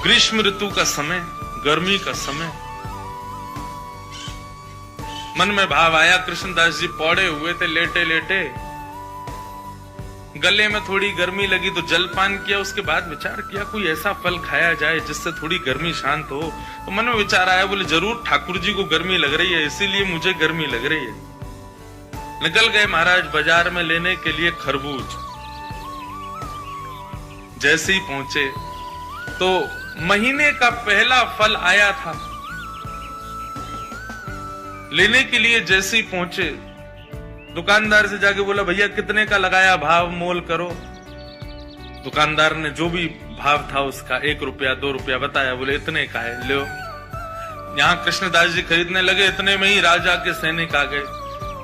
ग्रीष्म ऋतु का समय, गर्मी का समय। मन में भाव आया, कृष्णदास जी पौड़े हुए थे लेटे लेटे, गले में थोड़ी गर्मी लगी तो जलपान किया। उसके बाद विचार किया कोई ऐसा फल खाया जाए जिससे थोड़ी गर्मी शांत हो। तो मन में विचार आया, बोले जरूर ठाकुर जी को गर्मी लग रही है, इसीलिए मुझे गर्मी लग रही है। निकल गए महाराज बाजार में लेने के लिए खरबूज। जैसे ही पहुंचे तो महीने का पहला फल आया था। लेने के लिए जैसे ही पहुंचे, दुकानदार से जाके बोला भैया कितने का लगाया, भाव मोल करो। दुकानदार ने जो भी भाव था उसका 1 रुपया 2 रुपया बताया। बोले इतने का है, लो। यहां कृष्णदास जी खरीदने लगे, इतने में ही राजा के सैनिक आ गए।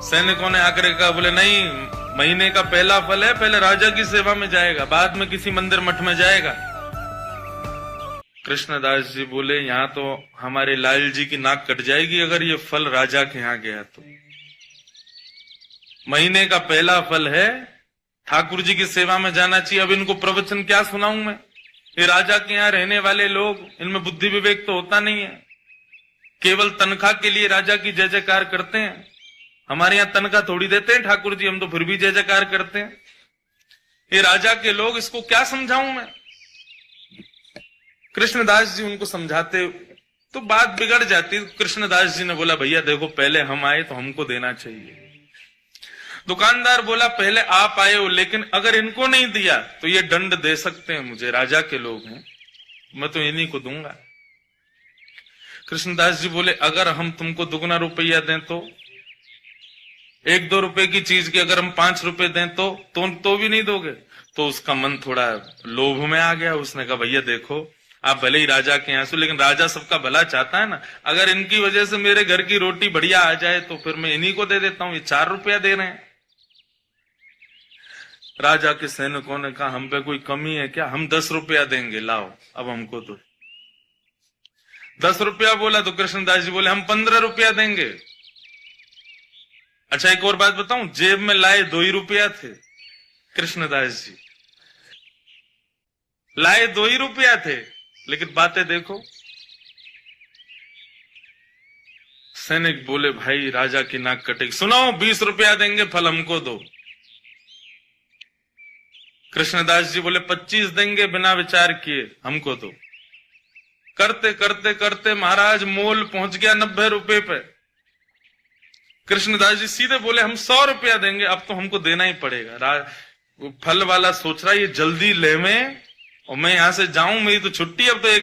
सैनिकों ने आकर कहा, बोले नहीं, महीने का पहला फल है, पहले राजा की सेवा में जाएगा, बाद में किसी मंदिर मठ में जाएगा। कृष्णदास जी बोले यहाँ तो हमारे लाल जी की नाक कट जाएगी अगर ये फल राजा के यहाँ गया तो। महीने का पहला फल है, ठाकुर जी की सेवा में जाना चाहिए। अब इनको प्रवचन क्या सुनाऊं मैं? ये राजा के यहाँ रहने वाले लोग, इनमें बुद्धि विवेक तो होता नहीं है, केवल तनख्वाह के लिए राजा की जय जयकार करते हैं। हमारे यहाँ तनख्वाह थोड़ी देते हैं ठाकुर जी, हम तो फिर भी जय जयकार करते हैं। ये राजा के लोग, इसको क्या समझाऊं मैं? कृष्णदास जी उनको समझाते तो बात बिगड़ जाती। कृष्णदास जी ने बोला भैया देखो, पहले हम आए तो हमको देना चाहिए। दुकानदार बोला पहले आप आए हो, लेकिन अगर इनको नहीं दिया तो ये दंड दे सकते हैं मुझे, राजा के लोग हैं, मैं तो इन्हीं को दूंगा। कृष्णदास जी बोले अगर हम तुमको दुगना रुपया दें तो? 1-2 रुपए की चीज की अगर हम 5 रुपए दें तो भी नहीं दोगे? तो उसका मन थोड़ा लोभ में आ गया। उसने कहा भैया देखो, आप भले ही राजा के यहाँ से, लेकिन राजा सबका भला चाहता है ना। अगर इनकी वजह से मेरे घर की रोटी बढ़िया आ जाए तो फिर मैं इन्हीं को दे देता हूं, ये 4 रुपया दे रहे हैं। राजा के सैनिकों ने कहा हम पे कोई कमी है क्या, हम 10 रुपया देंगे, लाओ अब हमको तो 10 रुपया बोला। तो कृष्णदास जी बोले हम 15 रुपया देंगे। अच्छा एक और बात बताऊं, जेब में लाए 2 ही रुपया थे। कृष्णदास जी लाए 2 ही रुपया थे, लेकिन बातें देखो। सैनिक बोले भाई राजा की नाक कटेगी, सुनो 20 रुपया देंगे, फल हमको दो। कृष्णदास जी बोले 25 देंगे, बिना विचार किए हमको दो। करते करते करते महाराज मोल पहुंच गया 90 रुपए पे। कृष्णदास जी सीधे बोले हम 100 रुपया देंगे, अब तो हमको देना ही पड़ेगा। फल वाला सोच रहा ये जल्दी ले में और मैं यहां से जाऊं, मेरी तो छुट्टी अब तो